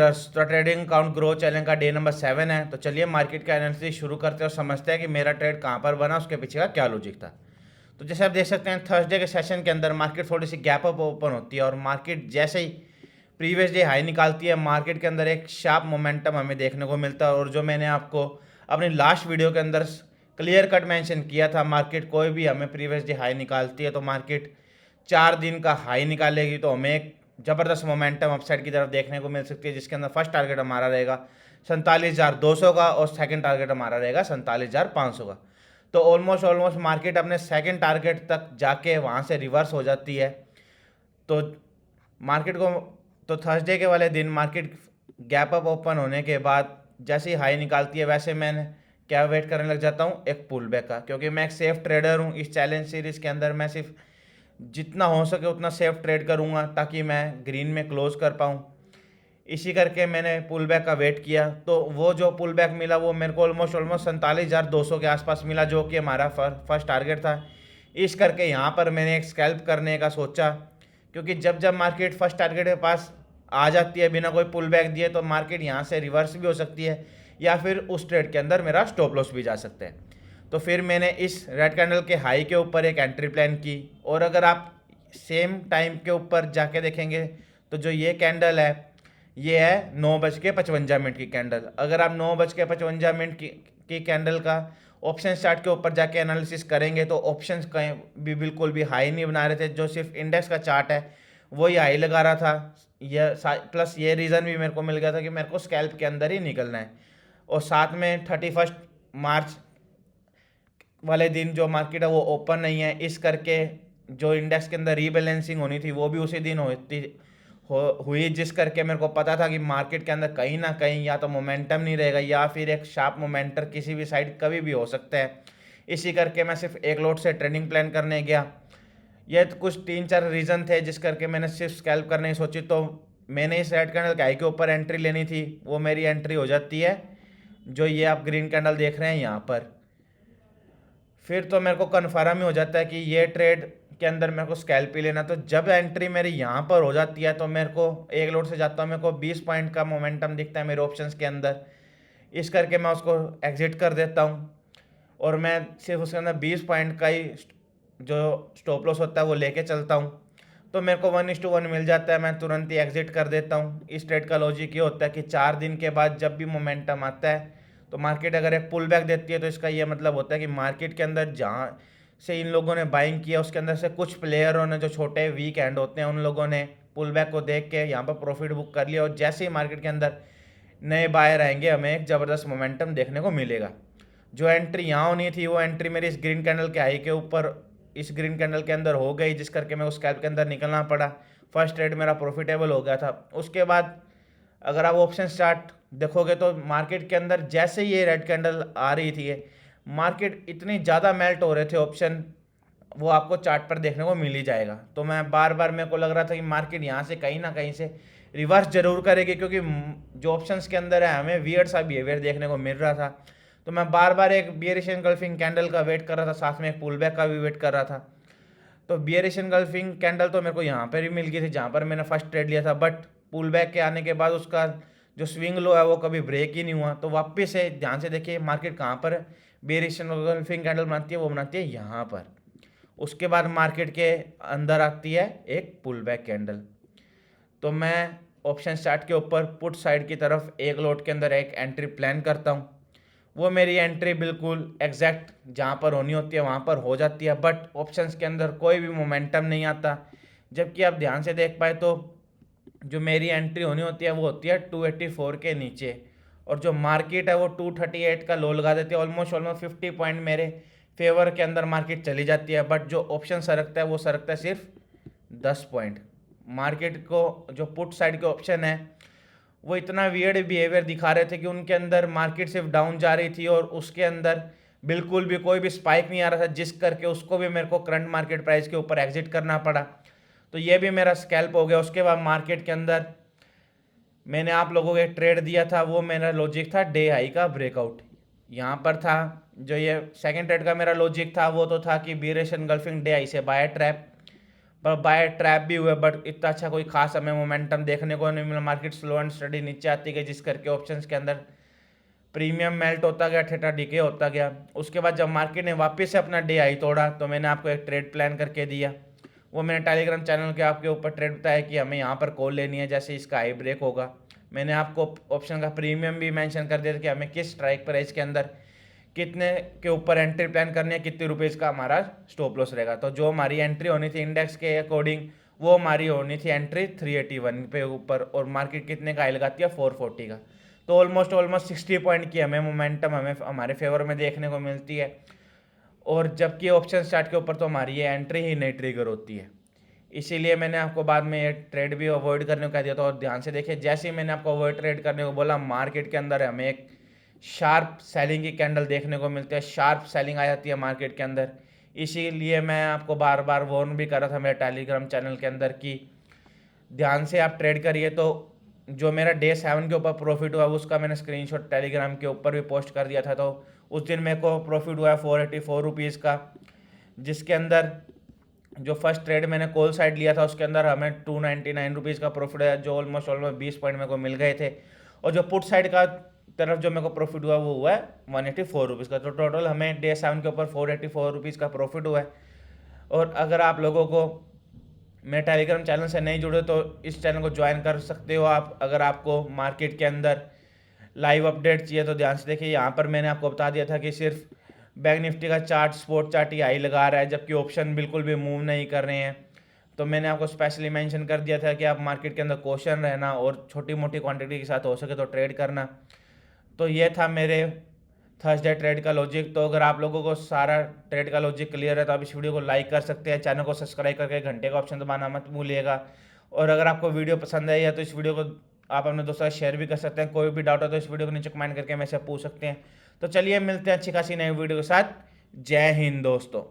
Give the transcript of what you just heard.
Trading count grow challenge का day number 7 है। तो चलिए मार्केट का एनालिसिस शुरू करते हैं और समझते हैं कि मेरा ट्रेड कहाँ पर बना, उसके पीछे का क्या लॉजिक था। तो जैसे आप देख सकते हैं थर्सडे के सेशन के अंदर मार्केट थोड़ी सी गैप अप ओपन होती है और मार्केट जैसे ही प्रीवियस डे हाई निकालती है, मार्केट के अंदर एक शार्प मोमेंटम हमें देखने को मिलता है। और जो मैंने आपको अपनी लास्ट वीडियो के अंदर क्लियर कट मेंशन किया था, मार्केट कोई भी हमें प्रीवियस डे हाई निकालती है तो मार्केट 4 दिन का हाई निकालेगी तो हमें एक ज़बरदस्त मोमेंटम अपसाइड की तरफ देखने को मिल सकती है, जिसके अंदर फर्स्ट टारगेट हमारा रहेगा 47,200 का और सेकंड टारगेट हमारा रहेगा 47,500 का। तो ऑलमोस्ट मार्केट अपने सेकंड टारगेट तक जाके वहाँ से रिवर्स हो जाती है। तो मार्केट को तो थर्सडे के वाले दिन मार्केट गैप अप ओपन होने के बाद जैसे ही हाई निकालती है, वैसे मैं क्या वेट करने लग जाता हूँ, एक पुल बैक का, क्योंकि मैं एक सेफ ट्रेडर हूँ। इस चैलेंज सीरीज़ के अंदर मैं सिर्फ जितना हो सके उतना सेफ ट्रेड करूँगा ताकि मैं ग्रीन में क्लोज कर पाऊँ। इसी करके मैंने पुल बैक का वेट किया, तो वो जो पुल बैक मिला वो मेरे को ऑलमोस्ट 47,200 के आसपास मिला, जो कि हमारा फर्स्ट टारगेट था। इस करके यहाँ पर मैंने एक स्कैल्प करने का सोचा, क्योंकि जब जब मार्केट फर्स्ट टारगेट के पास आ जाती है बिना कोई पुल बैक दिए, तो मार्केट यहाँ से रिवर्स भी हो सकती है या फिर उस ट्रेड के अंदर मेरा स्टॉप लॉस भी जा सकता है। तो फिर मैंने इस रेड कैंडल के हाई के ऊपर एक एंट्री प्लान की। और अगर आप सेम टाइम के ऊपर जाके देखेंगे तो जो ये कैंडल है, ये है 9:55 की कैंडल। अगर आप 9:55 की कैंडल का ऑप्शन चार्ट के ऊपर जाके एनालिसिस करेंगे तो ऑप्शंस कहीं भी बिल्कुल भी हाई नहीं बना रहे थे। जो सिर्फ इंडेक्स का चार्ट है वही हाई लगा रहा था। प्लस ये रीज़न भी मेरे को मिल गया था कि मेरे को स्कैल्प के अंदर ही निकलना है। और साथ में 31 मार्च वाले दिन जो मार्केट है वो ओपन नहीं है, इस करके जो इंडेक्स के अंदर रीबैलेंसिंग होनी थी वो भी उसी दिन हुई, जिस करके मेरे को पता था कि मार्केट के अंदर कहीं ना कहीं या तो मोमेंटम नहीं रहेगा या फिर एक शार्प मोमेंटर किसी भी साइड कभी भी हो सकता है। इसी करके मैं सिर्फ एक लोट से ट्रेडिंग प्लान करने गया। ये तो कुछ 3-4 रीज़न थे जिस करके मैंने सिर्फ स्कैल्प करने की सोची। तो मैंने इस रेड कैंडल के हाई के ऊपर एंट्री लेनी थी, वो मेरी एंट्री हो जाती है जो ये आप ग्रीन कैंडल देख रहे हैं यहाँ पर। फिर तो मेरे को कन्फर्म ही हो जाता है कि ये ट्रेड के अंदर मेरे को स्कैल्प ही लेना। तो जब एंट्री मेरी यहाँ पर हो जाती है तो मेरे को एक लोट से जाता हूँ, मेरे को 20 पॉइंट का मोमेंटम दिखता है मेरे ऑप्शंस के अंदर। इस करके मैं उसको एग्जिट कर देता हूँ और मैं सिर्फ उसके अंदर 20 पॉइंट का ही जो स्टॉप लॉस होता है वो लेके चलता हूँ। तो मेरे को 1:1 मिल जाता है, मैं तुरंत ही एग्जिट कर देता हूँ। इस ट्रेड का लॉजिक ये होता है कि 4 दिन के बाद जब भी मोमेंटम आता है तो मार्केट अगर एक पुल बैक देती है तो इसका ये मतलब होता है कि मार्केट के अंदर जहाँ से इन लोगों ने बाइंग किया उसके अंदर से कुछ प्लेयरों ने, जो छोटे वीक हैंड होते हैं, उन लोगों ने पुल बैक को देख के यहाँ पर प्रॉफिट बुक कर लिया। और जैसे ही मार्केट के अंदर नए बायर आएंगे हमें एक ज़बरदस्त मोमेंटम देखने को मिलेगा। जो एंट्री यहाँ होनी थी वो एंट्री मेरी इस ग्रीन कैंडल के हाई के ऊपर, इस ग्रीन कैंडल के अंदर हो गई, जिस करके मैं उस स्कैल्प के अंदर निकलना पड़ा। फर्स्ट ट्रेड मेरा प्रॉफिटेबल हो गया था। उसके बाद अगर आप ऑप्शन चार्ट देखोगे तो मार्केट के अंदर जैसे ये रेड कैंडल आ रही थी, मार्केट इतनी ज़्यादा मेल्ट हो रहे थे ऑप्शन, वो आपको चार्ट पर देखने को मिल ही जाएगा। तो मैं बार बार मेरे को लग रहा था कि मार्केट यहाँ से कहीं ना कहीं से रिवर्स जरूर करेगी, क्योंकि जो ऑप्शंस के अंदर है हमें वियर्ड सा बिहेवियर देखने को मिल रहा था। तो मैं बार बार एक बियरिश एनगल्फिंग कैंडल का वेट कर रहा था, साथ में एक पुल बैक का भी वेट कर रहा था। तो बियरिश एनगल्फिंग कैंडल तो मेरे को यहाँ पर ही मिल गई थी जहाँ पर मैंने फर्स्ट ट्रेड लिया था, बट पुल बैक के आने के बाद उसका जो स्विंग लो है वो कभी ब्रेक ही नहीं हुआ। तो वापस से ध्यान से देखिए मार्केट कहाँ पर बियरिश एनगल्फिंग कैंडल बनाती है, वो बनाती है यहाँ पर। उसके बाद मार्केट के अंदर आती है एक पुल बैक कैंडल। तो मैं ऑप्शन चार्ट के ऊपर पुट साइड की तरफ एक लोट के अंदर एक एंट्री प्लान करता हूँ। वो मेरी एंट्री बिल्कुल एग्जैक्ट जहाँ पर होनी होती है वहाँ पर हो जाती है, बट ऑप्शंस के अंदर कोई भी मोमेंटम नहीं आता। जबकि आप ध्यान से देख पाए तो जो मेरी एंट्री होनी होती है वो होती है 284 के नीचे, और जो मार्केट है वो 238 का लो लगा देती है। ऑलमोस्ट 50 पॉइंट मेरे फेवर के अंदर मार्केट चली जाती है, बट जो ऑप्शन सरकता है वो सरकता है सिर्फ 10 पॉइंट। मार्केट को जो पुट साइड के ऑप्शन है वो इतना वियर्ड बिहेवियर दिखा रहे थे कि उनके अंदर मार्केट सिर्फ डाउन जा रही थी और उसके अंदर बिल्कुल भी कोई भी स्पाइक नहीं आ रहा था, जिस करके उसको भी मेरे को करंट मार्केट प्राइस के ऊपर एग्जिट करना पड़ा। तो ये भी मेरा स्कैल्प हो गया। उसके बाद मार्केट के अंदर मैंने आप लोगों को एक ट्रेड दिया था, वो मेरा लॉजिक था डे हाई का ब्रेकआउट यहाँ पर था। जो ये सेकंड ट्रेड का मेरा लॉजिक था वो तो था कि बीरेश एनगल्फिंग डे हाई से बाय ट्रैप, पर बाय ट्रैप भी हुए, बट इतना अच्छा कोई खास हमें मोमेंटम देखने को नहीं मिला। मार्केट स्लो एंड स्टडी नीचे आती गई, जिस करके ऑप्शंस के अंदर प्रीमियम मेल्ट होता गया, थेटा डीके होता गया। उसके बाद जब मार्केट ने वापस से अपना डे आई तोड़ा तो मैंने आपको एक ट्रेड प्लान करके दिया। वो मैंने टेलीग्राम चैनल के आपके ऊपर ट्रेड बताया कि हमें यहाँ पर कॉल लेनी है जैसे इसका हाई ब्रेक होगा। मैंने आपको ऑप्शन का प्रीमियम भी मेंशन कर दिया था कि हमें किस स्ट्राइक प्राइस के अंदर कितने के ऊपर एंट्री प्लान करनी है, कितने रुपीज़ का हमारा स्टॉप लॉस रहेगा। तो जो हमारी एंट्री होनी थी इंडेक्स के अकॉर्डिंग, वो हमारी होनी थी एंट्री 381 पे ऊपर, और मार्केट कितने का हाई लगाती है 440 का। तो ऑलमोस्ट 60 पॉइंट की हमें मोमेंटम हमें हमारे फेवर में देखने को मिलती है। और जबकि ऑप्शन स्टार्ट के ऊपर तो हमारी ये एंट्री ही नहीं ट्रिगर होती है। इसीलिए मैंने आपको बाद में ये ट्रेड भी अवॉइड करने को कह दिया था। और ध्यान से देखिए, जैसे ही मैंने आपको अवॉइड ट्रेड करने को बोला, मार्केट के अंदर हमें एक शार्प सेलिंग की कैंडल देखने को मिलती है, शार्प सेलिंग आ जाती है मार्केट के अंदर। इसीलिए मैं आपको बार बार वार्न भी कर रहा था मेरे टेलीग्राम चैनल के अंदर कि ध्यान से आप ट्रेड करिए। तो जो मेरा डे 7 के ऊपर प्रॉफिट हुआ उसका मैंने स्क्रीनशॉट टेलीग्राम के ऊपर भी पोस्ट कर दिया था। तो उस दिन मेरे को प्रॉफिट हुआ है 484 रुपीज़ का, जिसके अंदर जो फर्स्ट ट्रेड मैंने कॉल साइड लिया था उसके अंदर हमें 299 रुपीज़ का प्रॉफिट है, जो ऑलमोस्ट 20 पॉइंट मेरे को मिल गए थे। और जो पुट साइड का तरफ जो मेरे को प्रॉफिट हुआ वो हुआ है 184 रुपीज़ का। तो टोटल हमें डे 7 के ऊपर 484 रुपीज़ का प्रॉफिट हुआ है। और अगर आप लोगों को मेरे टेलीग्राम चैनल से नहीं जुड़े तो इस चैनल को ज्वाइन कर सकते हो आप। अगर आपको मार्केट के अंदर लाइव अपडेट चाहिए तो ध्यान से देखिए, यहाँ पर मैंने आपको बता दिया था कि सिर्फ बैंक निफ्टी का चार्ट, स्पॉट चार्ट ही हाई लगा रहा है, जबकि ऑप्शन बिल्कुल भी मूव नहीं कर रहे हैं। तो मैंने आपको स्पेशली मेंशन कर दिया था कि आप मार्केट के अंदर कॉशन रहना और छोटी मोटी क्वांटिटी के साथ हो सके तो ट्रेड करना। तो ये था मेरे थर्सडे ट्रेड का लॉजिक। तो अगर आप लोगों को सारा ट्रेड का लॉजिक क्लियर है तो आप इस वीडियो को लाइक कर सकते हैं, चैनल को सब्सक्राइब करके घंटे का ऑप्शन दबाना मत भूलिएगा। और अगर आपको वीडियो पसंद आई है तो इस वीडियो को आप अपने दोस्तों के साथ शेयर भी कर सकते हैं। कोई भी डाउट हो तो इस वीडियो को नीचे कमेंट करके मेरे से पूछ सकते हैं। तो चलिए मिलते हैं अच्छी खासी नई वीडियो के साथ। जय हिंद दोस्तों।